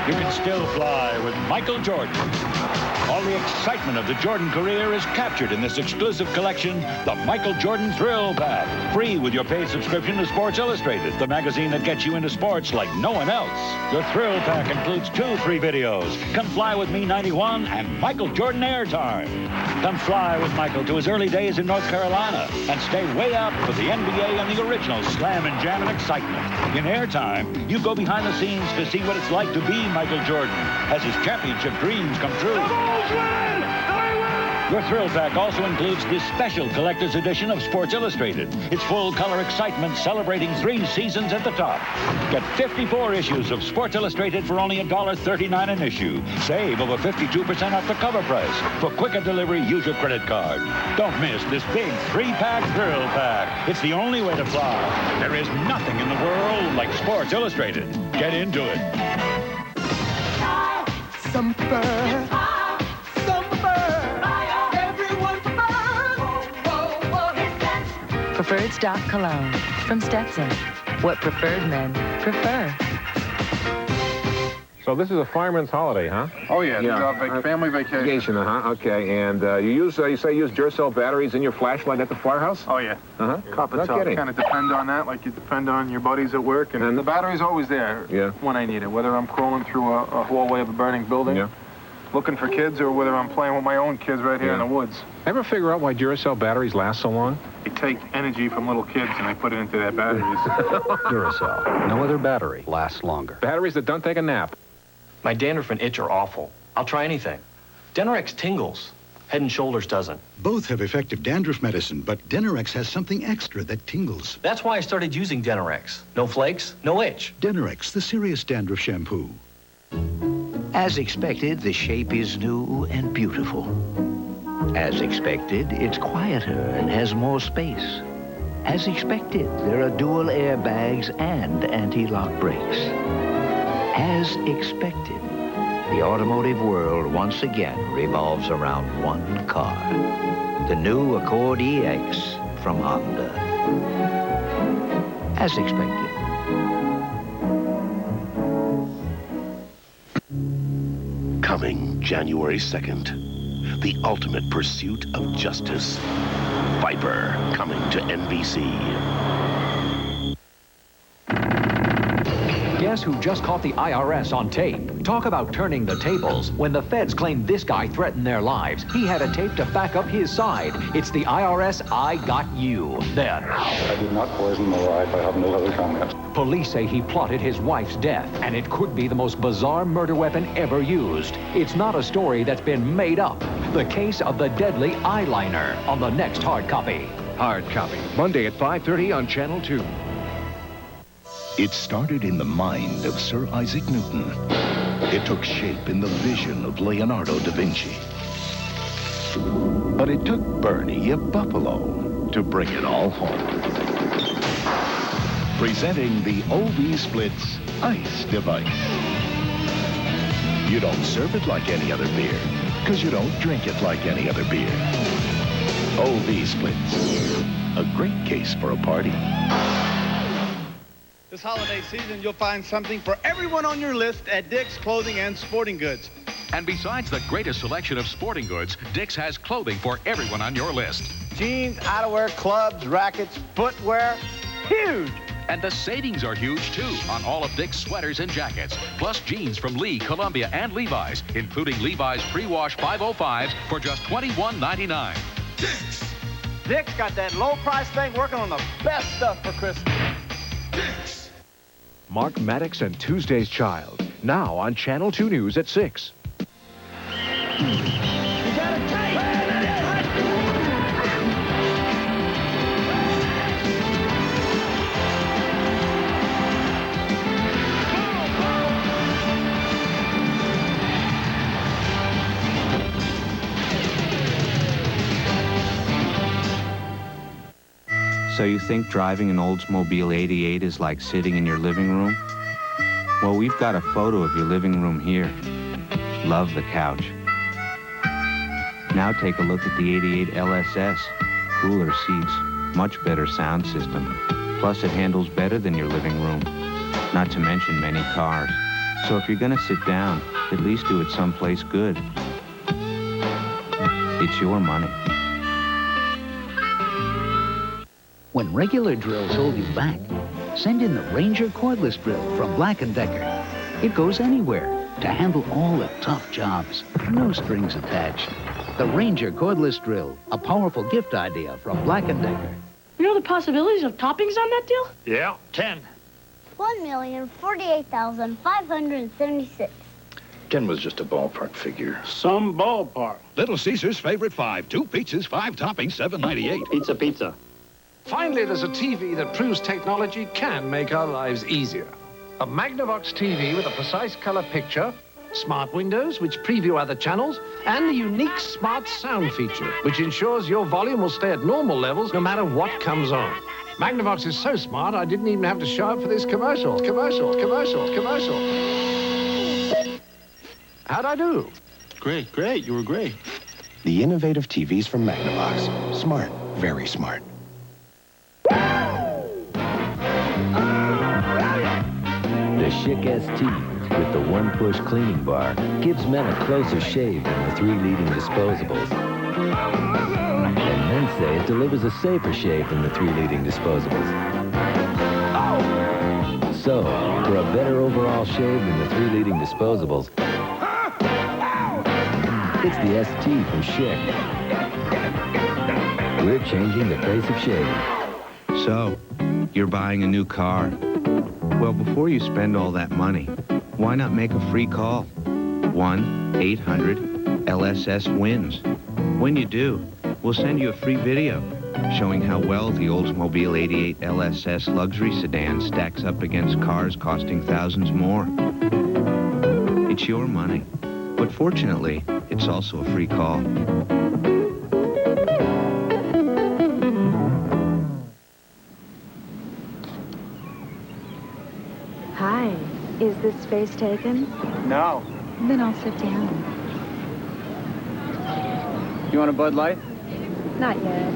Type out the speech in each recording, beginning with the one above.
You can still fly with Michael Jordan. All the excitement of the Jordan career is captured in this exclusive collection, the Michael Jordan Thrill Pack. Free with your paid subscription to Sports Illustrated, the magazine that gets you into sports like no one else. Your Thrill Pack includes 2 free videos, Come Fly With Me 91 and Michael Jordan Airtime. Come fly with Michael to his early days in North Carolina and stay way up for the NBA and the original slam and jam and excitement. In Airtime, you go behind the scenes to see what it's like to be Michael Jordan as his championship dreams come true. Your Thrill Pack also includes this special collector's edition of Sports Illustrated. It's full-color excitement celebrating 3 seasons at the top. Get 54 issues of Sports Illustrated for only $1.39 an issue. Save over 52% off the cover price. For quicker delivery, use your credit card. Don't miss this big 3-pack Thrill Pack. It's the only way to fly. There is nothing in the world like Sports Illustrated. Get into it. Some fur. Preferred stock cologne from Stetson. What preferred men prefer. So this is a fireman's holiday, huh? Oh, yeah. Family vacation. Okay. And you say you use Duracell batteries in your flashlight at the firehouse? Oh, yeah. Copper No kidding. kind of depend on that, like you depend on your buddies at work. And the battery's always there when I need it, whether I'm crawling through a hallway of a burning building, looking for kids, or whether I'm playing with my own kids right here in the woods. Ever figure out why Duracell batteries last so long? They take energy from little kids and they put it into their batteries. Duracell. No other battery lasts longer. Batteries that don't take a nap. My dandruff and itch are awful. I'll try anything. Denorex tingles. Head and Shoulders doesn't. Both have effective dandruff medicine, but Denorex has something extra that tingles. That's why I started using Denorex. No flakes, no itch. Denorex, the serious dandruff shampoo. As expected, the shape is new and beautiful. As expected, it's quieter and has more space. As expected, there are dual airbags and anti-lock brakes. As expected, the automotive world once again revolves around one car. The new Accord EX from Honda. As expected. Coming January 2nd, the ultimate pursuit of justice. Viper coming to NBC. Guess who just caught the IRS on tape? Talk about turning the tables. When the feds claimed this guy threatened their lives, he had a tape to back up his side. It's the IRS I Got You. Then, I did not poison my wife. I have no other comment. Police say he plotted his wife's death, and it could be the most bizarre murder weapon ever used. It's not a story that's been made up. The case of the deadly eyeliner on the next hard copy. Hard copy. Monday at 5:30 on Channel 2. It started in the mind of Sir Isaac Newton. It took shape in the vision of Leonardo da Vinci. But it took Bernie of Buffalo to bring it all home. Presenting the OV Splits Ice Device. You don't serve it like any other beer, because you don't drink it like any other beer. OV Splits. A great case for a party. This holiday season, you'll find something for everyone on your list at Dick's Clothing and Sporting Goods. And besides the greatest selection of sporting goods, Dick's has clothing for everyone on your list. Jeans, outerwear, clubs, rackets, footwear, huge. And the savings are huge, too, on all of Dick's sweaters and jackets, plus jeans from Lee, Columbia, and Levi's, including Levi's pre-wash 505s for just $21.99. Dick's. Dick's got that low-price thing working on the best stuff for Christmas. Dick's. Mark Maddox and Tuesday's Child. Now on Channel 2 News at 6. So you think driving an Oldsmobile 88 is like sitting in your living room? Well, we've got a photo of your living room here. Love the couch. Now take a look at the 88 LSS. Cooler seats, much better sound system. Plus it handles better than your living room. Not to mention many cars. So if you're gonna sit down, at least do it someplace good. It's your money. When regular drills hold you back, send in the Ranger cordless drill from Black & Decker. It goes anywhere to handle all the tough jobs. No strings attached. The Ranger cordless drill, a powerful gift idea from Black & Decker. You know the possibilities of toppings on that deal? Yeah, 10. 1,048,576. 10 was just a ballpark figure. Some ballpark. Little Caesar's favorite 5. 2 pizzas, 5 toppings, $7.98. Pizza. Finally, there's a TV that proves technology can make our lives easier. A Magnavox TV with a precise color picture, smart windows which preview other channels, and the unique smart sound feature, which ensures your volume will stay at normal levels no matter what comes on. Magnavox is so smart, I didn't even have to show up for this commercial. How'd I do? Great. You were great. The innovative TVs from Magnavox. Smart, very smart. The Schick ST with the one-push cleaning bar gives men a closer shave than the 3 leading disposables. And men say it delivers a safer shave than the 3 leading disposables. So, for a better overall shave than the 3 leading disposables, it's the ST from Schick. We're changing the face of shaving. So, you're buying a new car? Well, before you spend all that money, why not make a free call? 1-800-LSS-WINS. When you do, we'll send you a free video showing how well the Oldsmobile 88 LSS luxury sedan stacks up against cars costing thousands more. It's your money, but fortunately, it's also a free call. Hi, is this space taken? No. Then I'll sit down. You want a Bud Light? Not yet.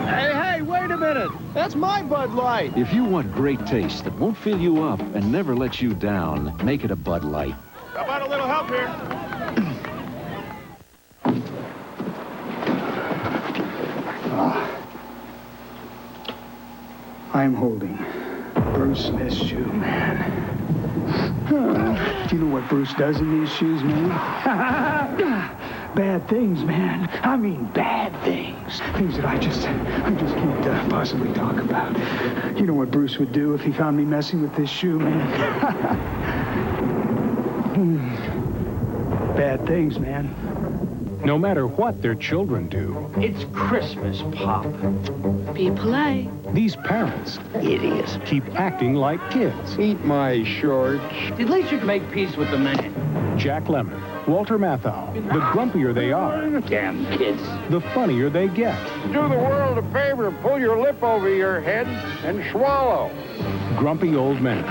Hey, wait a minute. That's my Bud Light. If you want great taste that won't fill you up and never let you down, make it a Bud Light. How about a little help here? I'm holding Bruce Smith's shoe, man. Do you know what Bruce does in these shoes, man? Bad things, man. I mean bad things. Things that I just can't possibly talk about. You know what Bruce would do if he found me messing with this shoe, man? Bad things, man. No matter what their children do. It's Christmas, Pop. Be polite. These parents, idiots, keep acting like kids. Eat my shorts. At least you can make peace with the man. Jack Lemmon, Walter Matthau. The grumpier they are, Damn kids. the funnier they get. Do the world a favor, pull your lip over your head and swallow. Grumpy Old Men.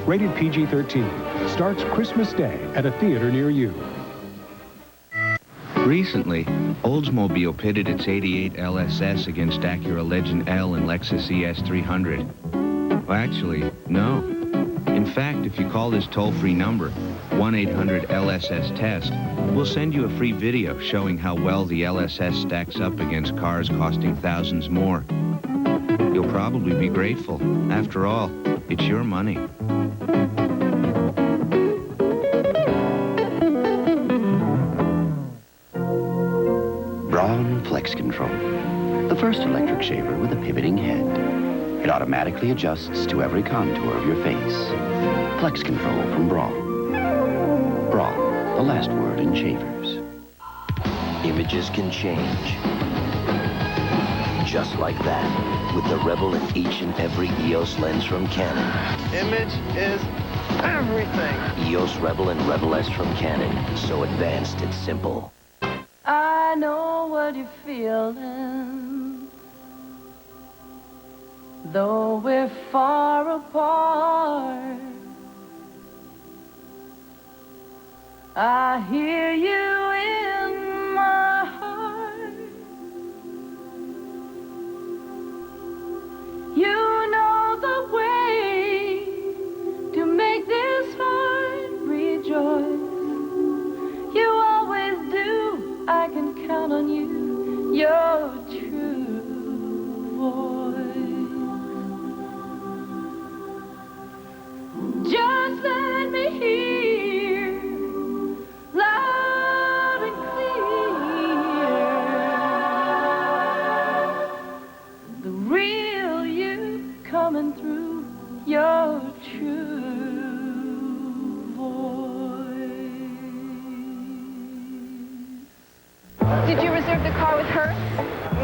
Rated PG-13. Starts Christmas Day at a theater near you. Recently, Oldsmobile pitted its 88 LSS against Acura Legend L and Lexus ES300. Well, actually, no. In fact, if you call this toll-free number, 1-800-LSS-TEST, we'll send you a free video showing how well the LSS stacks up against cars costing thousands more. You'll probably be grateful. After all, it's your money. Braun Flex Control, the first electric shaver with a pivoting head. It automatically adjusts to every contour of your face. Flex Control from Braun. Braun, the last word in shavers. Images can change. Just like that, with the Rebel in each and every EOS lens from Canon. Image is everything. EOS Rebel and Rebel S from Canon. So advanced, it's simple. I know what you're feeling, though we're far apart. I hear you in my heart. coming through your true voice. Did you reserve the car with Hertz?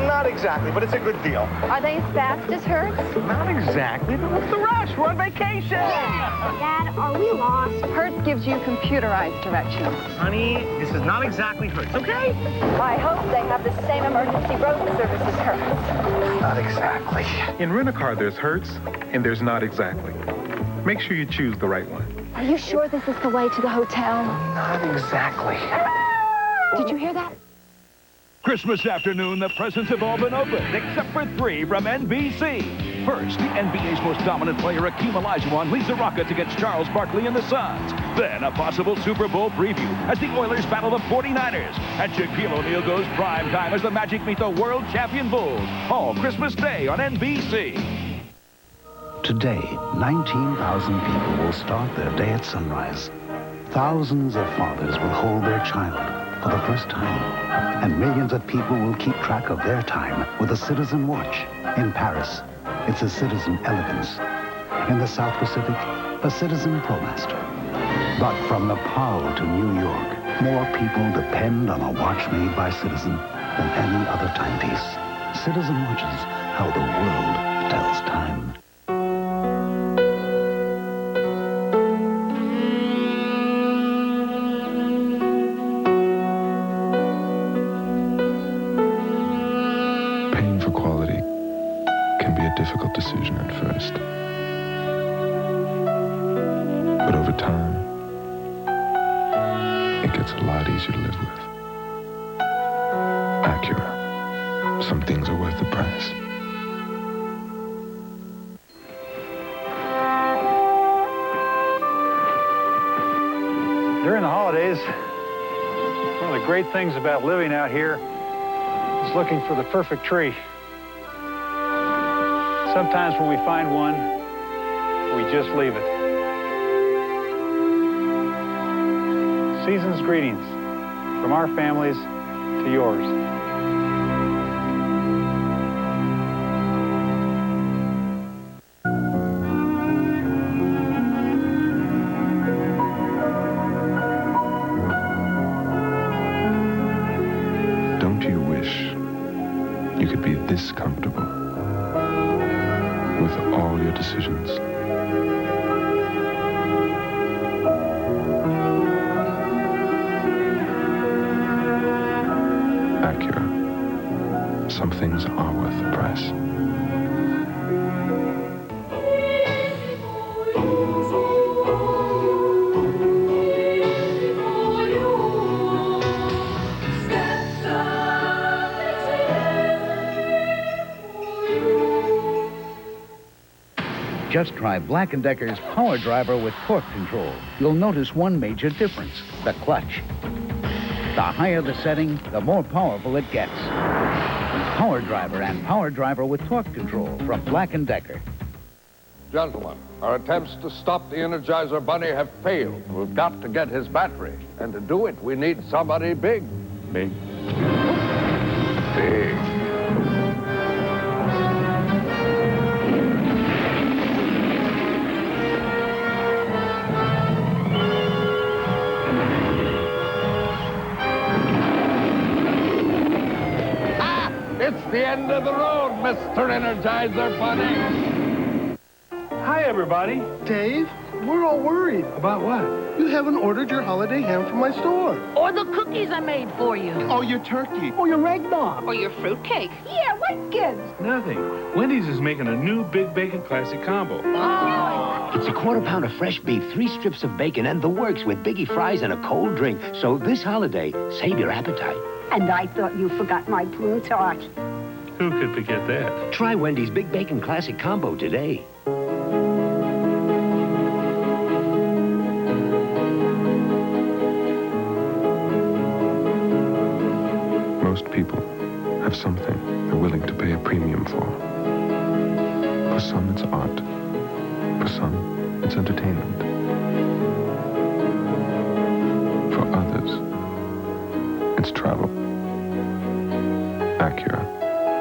Not exactly, but it's a good deal. Are they as fast as Hertz? Not exactly, but what's the rush? We're on vacation! Dad, are we lost? Hertz gives you computerized directions. Honey, this is not exactly Hertz, okay? I hope they have the same emergency road service as Hertz. Not exactly. In Rent-A-Car, there's Hertz, and there's Not Exactly. Make sure you choose the right one. Are you sure this is the way to the hotel? Not exactly. Did you hear that? Christmas afternoon, the presents have all been opened, except for 3 from NBC. First, the NBA's most dominant player, Akeem Olajuwon, leads a rocket against Charles Barkley and the Suns. Then, a possible Super Bowl preview as the Oilers battle the 49ers. And Shaquille O'Neal goes prime time as the Magic meet the world champion Bulls. All Christmas Day on NBC. Today, 19,000 people will start their day at sunrise. Thousands of fathers will hold their child for the first time. And millions of people will keep track of their time with a Citizen watch. In Paris, it's a Citizen Elegance. In the South Pacific, a Citizen ProMaster. But from Nepal to New York, more people depend on a watch made by Citizen than any other timepiece. Citizen watches how the world tells time. Difficult decision at first. But over time, it gets a lot easier to live with. Acura. Some things are worth the price. During the holidays, one of the great things about living out here is looking for the perfect tree. Sometimes when we find one, we just leave it. Season's greetings from our families to yours. Don't you wish you could be this comfortable with all your decisions? Acura. Some things are worth the price. Just try Black & Decker's Power Driver with torque control. You'll notice one major difference, the clutch. The higher the setting, the more powerful it gets. Power Driver and Power Driver with torque control from Black & Decker. Gentlemen, our attempts to stop the Energizer Bunny have failed. We've got to get his battery. And to do it, we need somebody big. Big? Big. It's the end of the road, Mr. Energizer Bunny. Hi, everybody. Dave, we're all worried. About what? You haven't ordered your holiday ham from my store. Or the cookies I made for you. Oh, your turkey. Or your eggnog. Or your fruitcake. Yeah, what gives? Nothing. Wendy's is making a new Big Bacon Classic Combo. Oh. It's a quarter pound of fresh beef, 3 strips of bacon, and the works with biggie fries and a cold drink. So this holiday, save your appetite. And I thought you forgot my prune tart. Who could forget that? Try Wendy's Big Bacon Classic Combo today. Most people have something they're willing to pay a premium for. For some, it's art. For some, it's entertainment. For others, it's travel. Acura.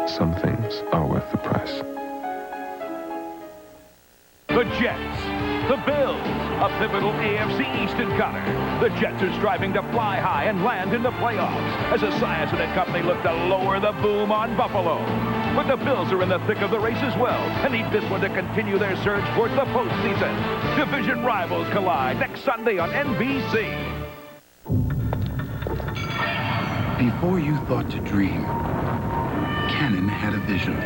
Some things are worth the price. Jets. The Bills, a pivotal AFC East encounter. The Jets are striving to fly high and land in the playoffs as a Ciancinnati Company look to lower the boom on Buffalo. But the Bills are in the thick of the race as well and need this one to continue their surge towards the postseason. Division rivals collide next Sunday on NBC. Before you thought to dream, Canon had a vision.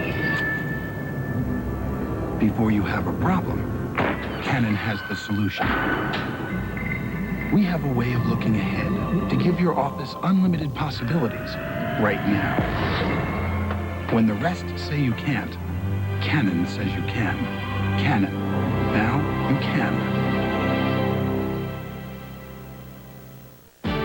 Before you have a problem, Canon has the solution. We have a way of looking ahead to give your office unlimited possibilities right now. When the rest say you can't, Canon says you can. Canon. Now you can.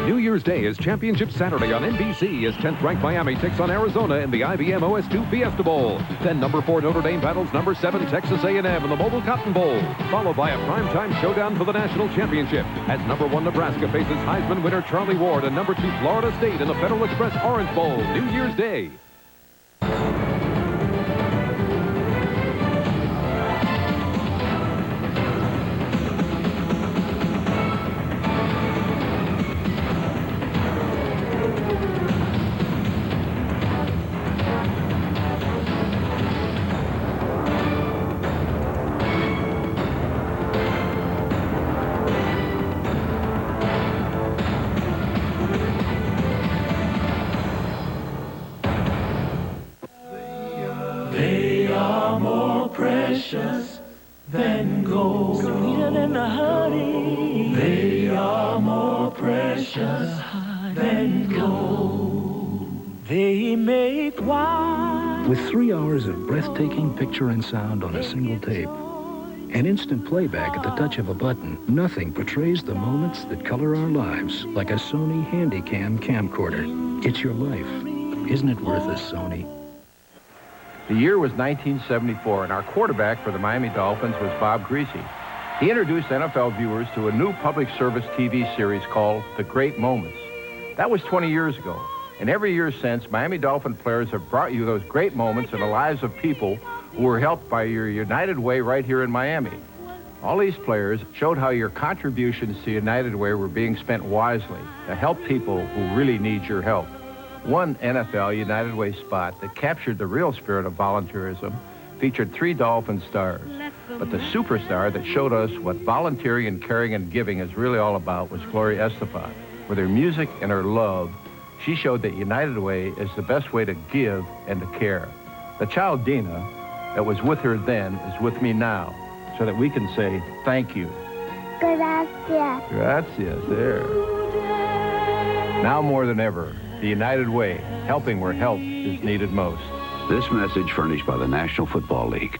New Year's Day is Championship Saturday on NBC as 10th-ranked Miami takes on Arizona in the IBM OS2 Fiesta Bowl. Then number 4 Notre Dame battles number 7 Texas A&M in the Mobile Cotton Bowl, followed by a primetime showdown for the national championship as number 1 Nebraska faces Heisman winner Charlie Ward and number 2 Florida State in the Federal Express Orange Bowl, New Year's Day. They are more precious than gold. Sweeter than the honey. They are more precious than gold. They make wine. With 3 hours of breathtaking picture and sound on a single tape, and instant playback at the touch of a button, nothing portrays the moments that color our lives like a Sony Handycam camcorder. It's your life. Isn't it worth a Sony? The year was 1974, and our quarterback for the Miami Dolphins was Bob Greasy. He introduced NFL viewers to a new public service TV series called The Great Moments. That was 20 years ago, and every year since, Miami Dolphin players have brought you those great moments in the lives of people who were helped by your United Way right here in Miami. All these players showed how your contributions to United Way were being spent wisely to help people who really need your help. One NFL United Way spot that captured the real spirit of volunteerism featured 3 Dolphin stars. But the superstar that showed us what volunteering and caring and giving is really all about was Gloria Estefan. With her music and her love, she showed that United Way is the best way to give and to care. The child Dina that was with her then is with me now, so that we can say thank you. Gracias. Gracias, there. Now more than ever, the United Way, helping where help is needed most. This message furnished by the National Football League.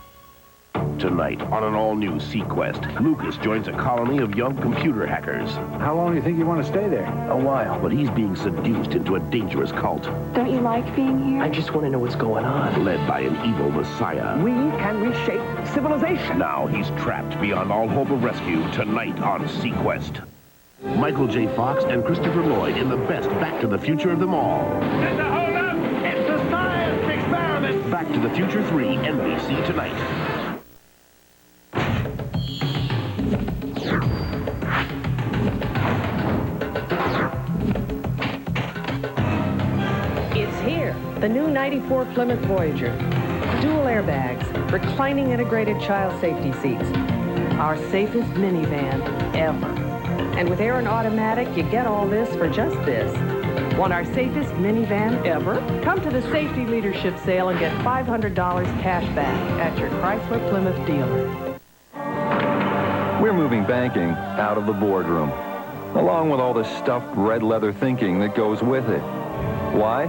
Tonight, on an all-new Sequest, Lucas joins a colony of young computer hackers. How long do you think you want to stay there? A while, but he's being seduced into a dangerous cult. Don't you like being here? I just want to know what's going on. Led by an evil messiah. We can reshape civilization. Now he's trapped beyond all hope of rescue tonight on Sequest. Michael J. Fox and Christopher Lloyd in the best Back to the Future of them all. It's a hold-up! It's a science experiment! Back to the Future 3, NBC tonight. It's here, the new 94 Plymouth Voyager. Dual airbags, reclining integrated child safety seats. Our safest minivan ever. And with air and automatic, you get all this for just this. Want our safest minivan ever? Come to the Safety Leadership Sale and get $500 cash back at your Chrysler Plymouth dealer. We're moving banking out of the boardroom, along with all the stuffed red leather thinking that goes with it. Why?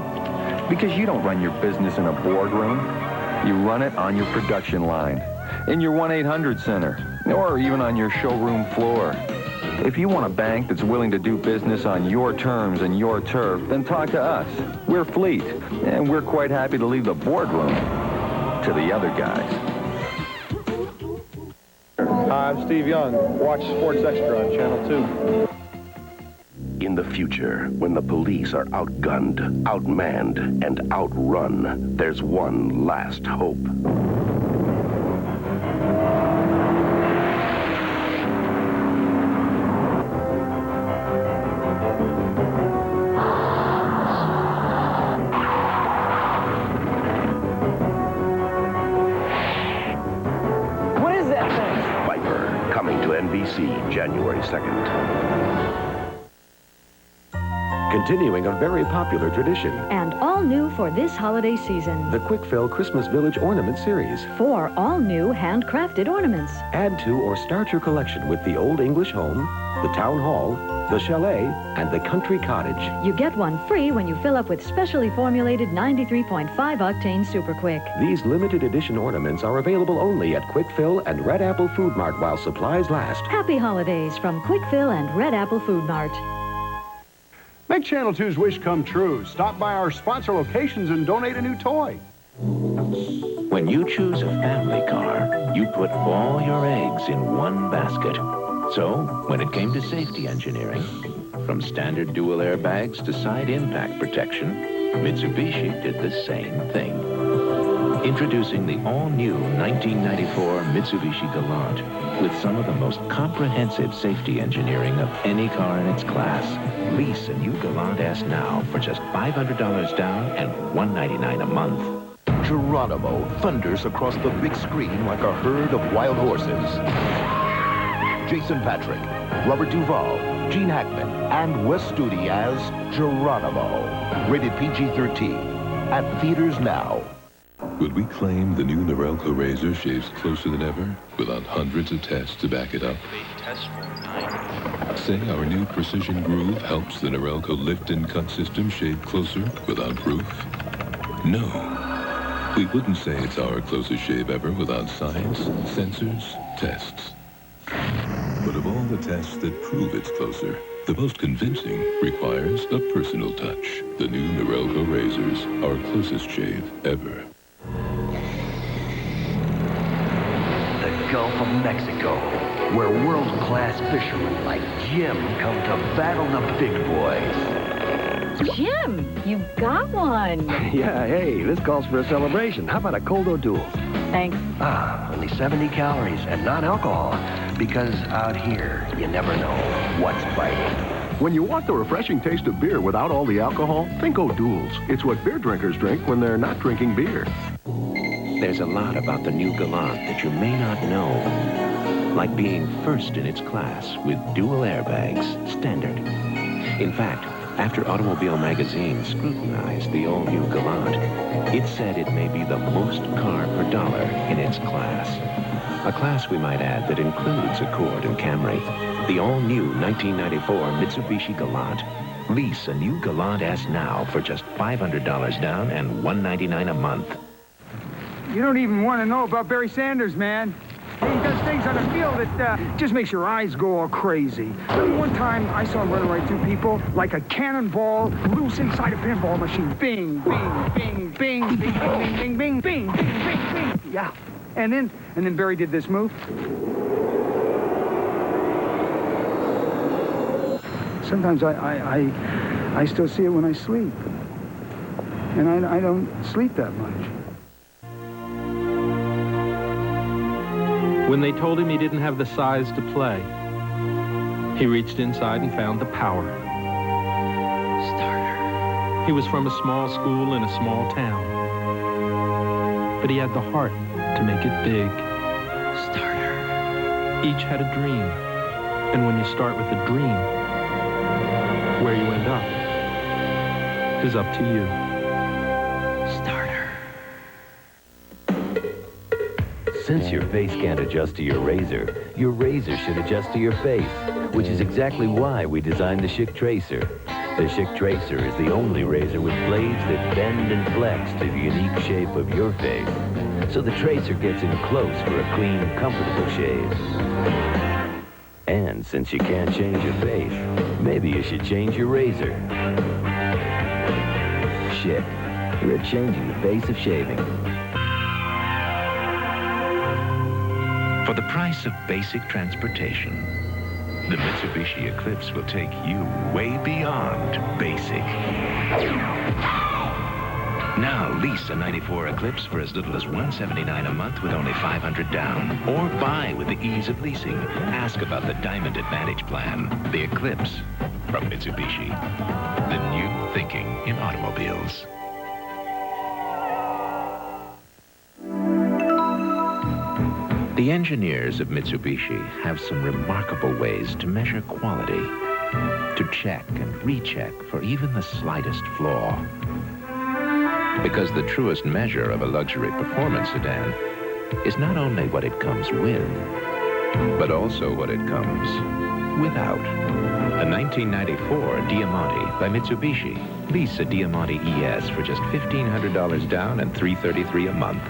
Because you don't run your business in a boardroom. You run it on your production line, in your 1-800 center, or even on your showroom floor. If you want a bank that's willing to do business on your terms and your turf, then talk to us. We're Fleet, and we're quite happy to leave the boardroom to the other guys. Hi, I'm Steve Young. Watch Sports Extra on Channel 2. In the future, when the police are outgunned, outmanned, and outrun, there's one last hope. Coming to NBC January 2nd. Continuing a very popular tradition. And all new for this holiday season. The Quick Fill Christmas Village Ornament Series. 4 all new handcrafted ornaments. Add to or start your collection with the Old English Home, the Town Hall, the Chalet, and the Country Cottage. You get one free when you fill up with specially formulated 93.5 octane Super Quick. These limited edition ornaments are available only at Quick Fill and Red Apple Food Mart while supplies last. Happy holidays from Quick Fill and Red Apple Food Mart. Make Channel 2's wish come true. Stop by our sponsor locations and donate a new toy. When you choose a family car, you put all your eggs in one basket. So, when it came to safety engineering, from standard dual airbags to side impact protection, Mitsubishi did the same thing. Introducing the all-new 1994 Mitsubishi Galant with some of the most comprehensive safety engineering of any car in its class. Lease a new Galant S now for just $500 down and $199 a month. Geronimo thunders across the big screen like a herd of wild horses. Jason Patrick, Robert Duvall, Gene Hackman, and Wes Studi as Geronimo. Rated PG-13. At theaters now. Would we claim the new Norelco razor shaves closer than ever without hundreds of tests to back it up? Say our new Precision Groove helps the Norelco lift and cut system shave closer without proof? No. We wouldn't say it's our closest shave ever without science, sensors, tests. But of all the tests that prove it's closer, the most convincing requires a personal touch. The new Norelco razors, our closest shave ever. The Gulf of Mexico, where world-class fishermen like Jim come to battle the big boys. Jim, you got one. Yeah, hey, this calls for a celebration. How about a cold O'Doul's? Thanks. Only 70 calories and non-alcohol. Because out here, you never know what's biting. When you want the refreshing taste of beer without all the alcohol, think O'Doul's. It's what beer drinkers drink when they're not drinking beer. There's a lot about the new Galant that you may not know. Like being first in its class with dual airbags, standard. In fact, after Automobile Magazine scrutinized the all-new Galant, it said it may be the most car per dollar in its class. A class, we might add, that includes Accord and Camry. The all-new 1994 Mitsubishi Galant. Lease a new Galant S now for just $500 down and $199 a month. You don't even want to know about Barry Sanders, man. He does things on the field that just makes your eyes go all crazy. I mean, one time I saw him run right through people like a cannonball loose inside a pinball machine. Bing, bing, bing, bing, bing, bing, bing, bing, bing, bing, bing. Yeah. And then Barry did this move. Sometimes I still see it when I sleep. And I don't sleep that much. When they told him he didn't have the size to play, he reached inside and found the power. Starter. He was from a small school in a small town, but he had the heart to make it big. Starter. Each had a dream, and when you start with a dream, where you end up is up to you. Since your face can't adjust to your razor should adjust to your face, which is exactly why we designed the Schick Tracer. The Schick Tracer is the only razor with blades that bend and flex to the unique shape of your face. So the Tracer gets in close for a clean, comfortable shave. And since you can't change your face, maybe you should change your razor. Schick, we're changing the face of shaving. For the price of basic transportation, the Mitsubishi Eclipse will take you way beyond basic. Now lease a 94 Eclipse for as little as $179 a month with only $500 down. Or buy with the ease of leasing. Ask about the Diamond Advantage plan. The Eclipse from Mitsubishi. The new thinking in automobiles. The engineers of Mitsubishi have some remarkable ways to measure quality, to check and recheck for even the slightest flaw. Because the truest measure of a luxury performance sedan is not only what it comes with, but also what it comes without. A 1994 Diamante by Mitsubishi. Lease a Diamante ES for just $1,500 down and $333 a month.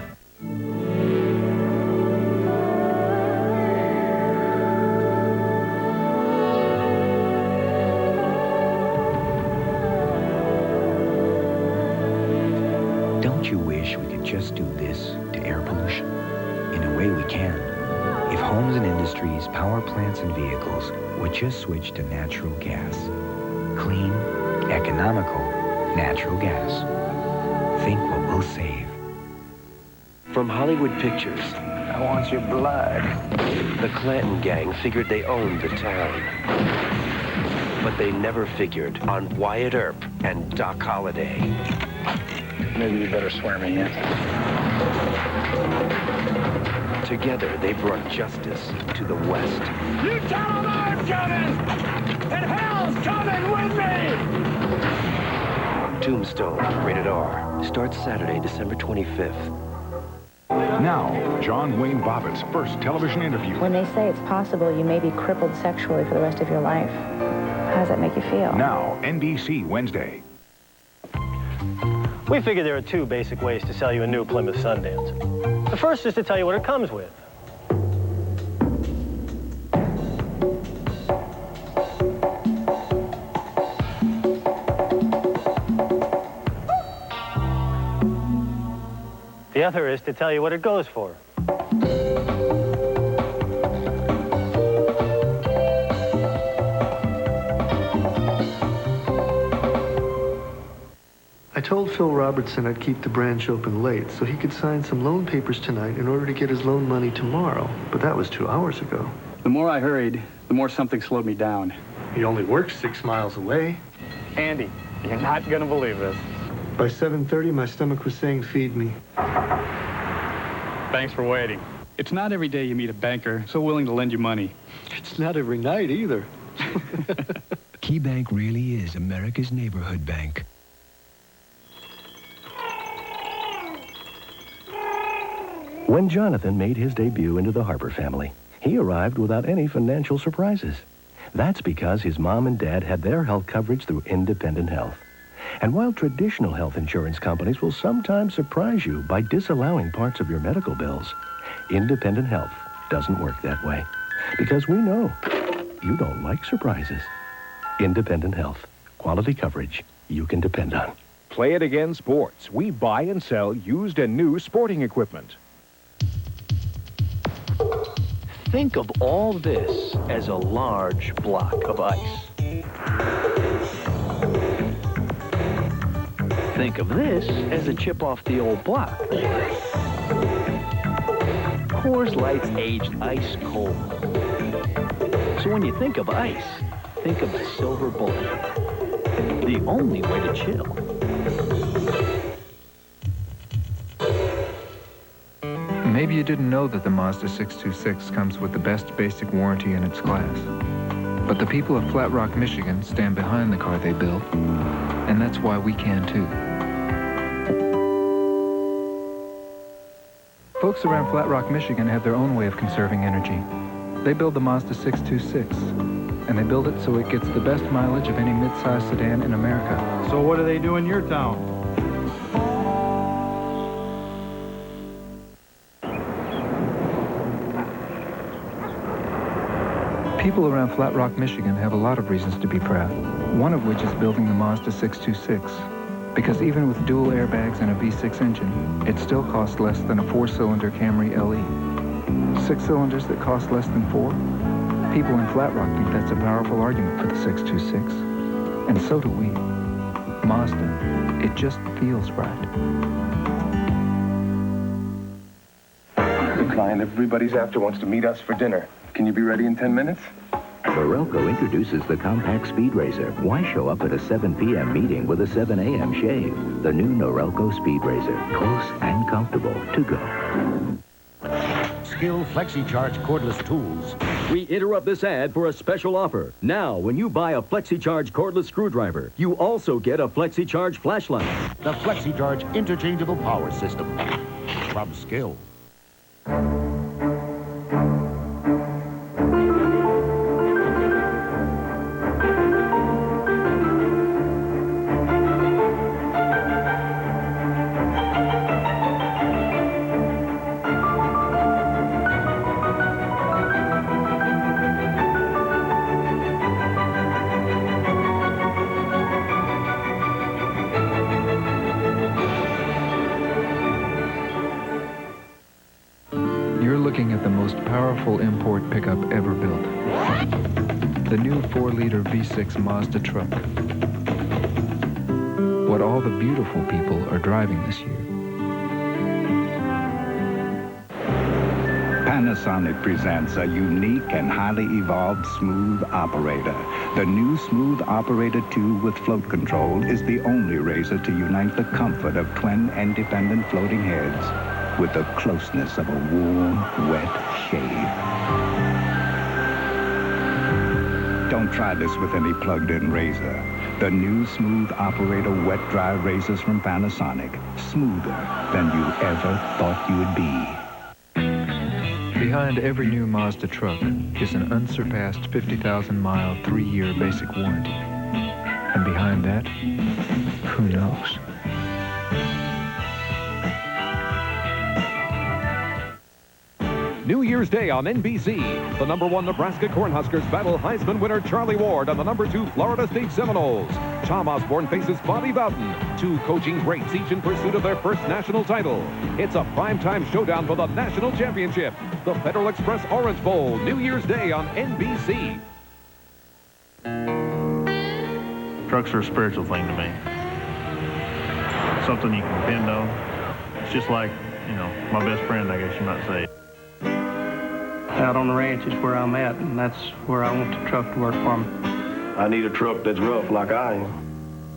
Don't you wish we could just do this to air pollution? In a way we can. If homes and industries, power plants and vehicles would just switch to natural gas. Clean, economical, natural gas. Think what we'll save. From Hollywood Pictures, I want your blood. The Clanton gang figured they owned the town. But they never figured on Wyatt Earp and Doc Holliday. Maybe you better swear me in. Together, they brought justice to the West. You tell them I'm coming! And hell's coming with me! Tombstone, rated R. Starts Saturday, December 25th. Now, John Wayne Bobbitt's first television interview. When they say it's possible you may be crippled sexually for the rest of your life, how does that make you feel? Now, NBC Wednesday. We figure there are two basic ways to sell you a new Plymouth Sundance. The first is to tell you what it comes with. The other is to tell you what it goes for. I told Phil Robertson I'd keep the branch open late so he could sign some loan papers tonight in order to get his loan money tomorrow. But that was 2 hours ago. The more I hurried, the more something slowed me down. He only works 6 miles away. Andy, you're not gonna believe this. By 7:30, my stomach was saying, feed me. Thanks for waiting. It's not every day you meet a banker so willing to lend you money. It's not every night either. KeyBank really is America's neighborhood bank. When Jonathan made his debut into the Harper family, he arrived without any financial surprises. That's because his mom and dad had their health coverage through Independent Health. And while traditional health insurance companies will sometimes surprise you by disallowing parts of your medical bills, Independent Health doesn't work that way. Because we know you don't like surprises. Independent Health. Quality coverage you can depend on. Play It Again Sports. We buy and sell used and new sporting equipment. Think of all this as a large block of ice. Think of this as a chip off the old block. Coors Light's aged ice cold. So when you think of ice, think of the silver bullet. The only way to chill. Maybe you didn't know that the Mazda 626 comes with the best basic warranty in its class. But the people of Flat Rock, Michigan stand behind the car they built, and that's why we can too. Folks around Flat Rock, Michigan have their own way of conserving energy. They build the Mazda 626, and they build it so it gets the best mileage of any mid-size sedan in America. So what do they do in your town? People around Flat Rock, Michigan have a lot of reasons to be proud. One of which is building the Mazda 626. Because even with dual airbags and a V6 engine, it still costs less than a 4-cylinder Camry LE. 6 cylinders that cost less than 4? People in Flat Rock think that's a powerful argument for the 626. And so do we. Mazda. It just feels right. The client everybody's after wants to meet us for dinner. Can you be ready in 10 minutes? Norelco introduces the compact speed racer. Why show up at a 7 p.m. meeting with a 7 a.m. shave? The new Norelco speed racer. Close and comfortable to go. Skill FlexiCharge cordless tools. We interrupt this ad for a special offer. Now, when you buy a FlexiCharge cordless screwdriver, you also get a FlexiCharge flashlight. The FlexiCharge interchangeable power system from Skill. Looking at the most powerful import pickup ever built. The new 4-liter V6 Mazda truck. What all the beautiful people are driving this year. Panasonic presents a unique and highly evolved Smooth Operator. The new Smooth Operator 2 with float control is the only razor to unite the comfort of twin independent floating heads with the closeness of a warm, wet shave. Don't try this with any plugged-in razor. The new Smooth Operator wet-dry razors from Panasonic. Smoother than you ever thought you would be. Behind every new Mazda truck is an unsurpassed 50,000-mile, 3-year basic warranty. And behind that, who knows? New Year's Day on NBC. The #1 Nebraska Cornhuskers battle Heisman winner Charlie Ward and the #2 Florida State Seminoles. Tom Osborne faces Bobby Bowden, 2 coaching greats each in pursuit of their first national title. It's a primetime showdown for the national championship. The Federal Express Orange Bowl, New Year's Day on NBC. Trucks are a spiritual thing to me. Something you can depend on. It's just like, my best friend, I guess you might say. Out on the ranch is where I'm at, and that's where I want the truck to work for me. I need a truck that's rough like I am.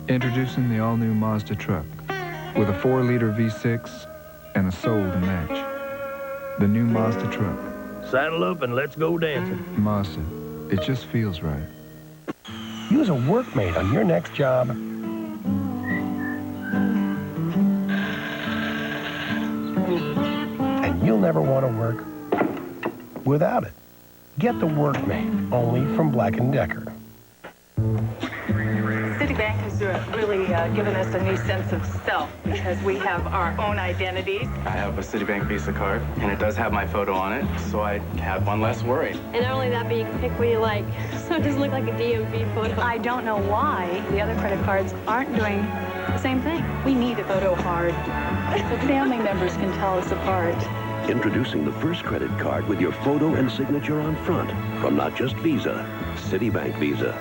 Introducing the all-new Mazda truck with a 4-liter V6 and a soul to match. The new Mazda truck. Saddle up and let's go dancing. Mazda, it just feels right. Use a workmate on your next job. And you'll never want to work without it. Get the workmate, only from Black & Decker. Citibank has really given us a new sense of self because we have our own identities. I have a Citibank Visa card, and it does have my photo on it, so I have one less worry. And not only that, but you can pick what you like, so it doesn't look like a DMV photo. I don't know why the other credit cards aren't doing the same thing. We need a photo card so family members can tell us apart. Introducing the first credit card with your photo and signature on front from not just Visa, Citibank Visa.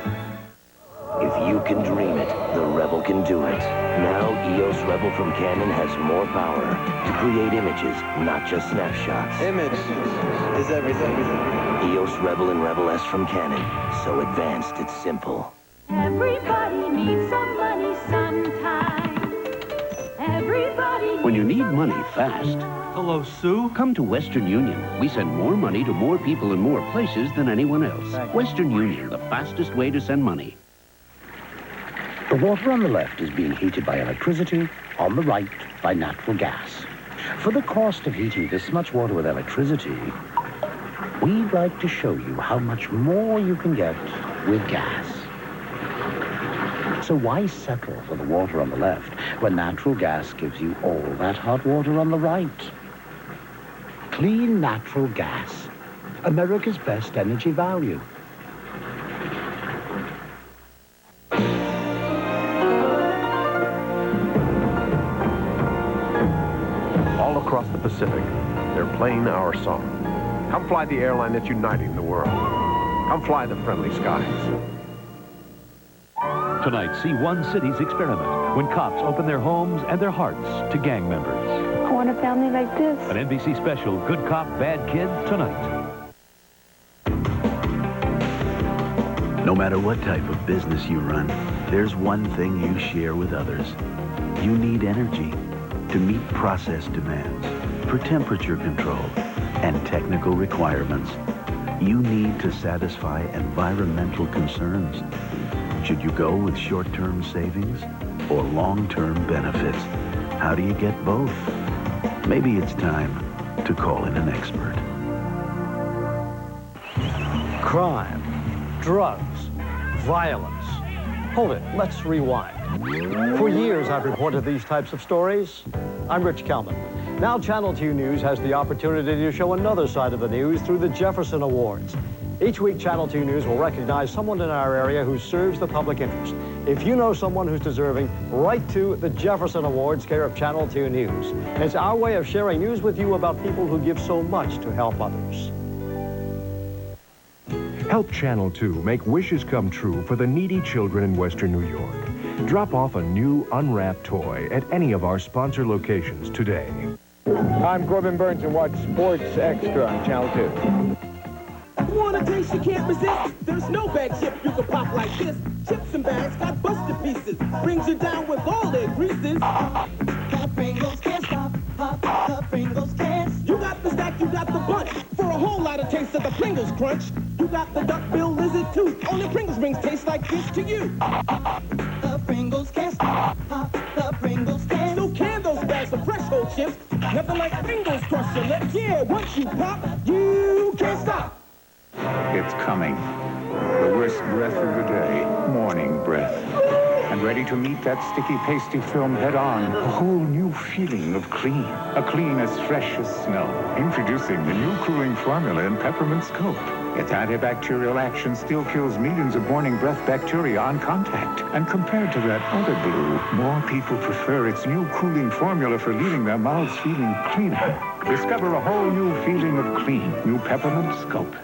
If you can dream it, the Rebel can do it. Now EOS Rebel from Canon has more power to create images, not just snapshots. Image is everything. EOS Rebel and Rebel S from Canon. So advanced, it's simple. Everybody needs some money sometime. Everybody. When you need money fast. Hello, Sue. Come to Western Union. We send more money to more people in more places than anyone else. Western Union, the fastest way to send money. The water on the left is being heated by electricity, on the right by natural gas. For the cost of heating this much water with electricity, we'd like to show you how much more you can get with gas. So why settle for the water on the left when natural gas gives you all that hot water on the right? Clean natural gas, America's best energy value. All across the Pacific, they're playing our song. Come fly the airline that's uniting the world. Come fly the friendly skies. Tonight, see one city's experiment when cops open their homes and their hearts to gang members. I want a family like this. An NBC special, Good Cop, Bad Kid, tonight. No matter what type of business you run, there's one thing you share with others. You need energy to meet process demands, for temperature control, and technical requirements. You need to satisfy environmental concerns. Should you go with short-term savings or long-term benefits? How do you get both? Maybe it's time to call in an expert. Crime, drugs, violence. Hold it, let's rewind. For years, I've reported these types of stories. I'm Rich Kelman. Now Channel 2 News has the opportunity to show another side of the news through the Jefferson Awards. Each week, Channel 2 News will recognize someone in our area who serves the public interest. If you know someone who's deserving, write to the Jefferson Awards, care of Channel 2 News. It's our way of sharing news with you about people who give so much to help others. Help Channel 2 make wishes come true for the needy children in Western New York. Drop off a new unwrapped toy at any of our sponsor locations today. I'm Corbin Burns and watch Sports Extra on Channel 2. Want a taste you can't resist? There's no bag chip you can pop like this. Chips and bags got busted pieces. Brings you down with all their greases. The Pringles can't stop. Pop, the Pringles can't stop. You got the stack, you got the bunch. For a whole lot of taste of the Pringles crunch. You got the duck-bill lizard tooth. Only Pringles rings taste like this to you. The Pringles can't stop. Pop, the Pringles can't stop. So can those bags of fresh whole chips. Nothing like Pringles crush your lips. Yeah, once you pop, you can't stop. It's coming. The worst breath of the day, morning breath. And ready to meet that sticky, pasty film head on. A whole new feeling of clean. A clean as fresh as snow. Introducing the new cooling formula in Peppermint Scope. Its antibacterial action still kills millions of morning breath bacteria on contact. And compared to that other blue, more people prefer its new cooling formula for leaving their mouths feeling cleaner. Discover a whole new feeling of clean. New Peppermint Scope.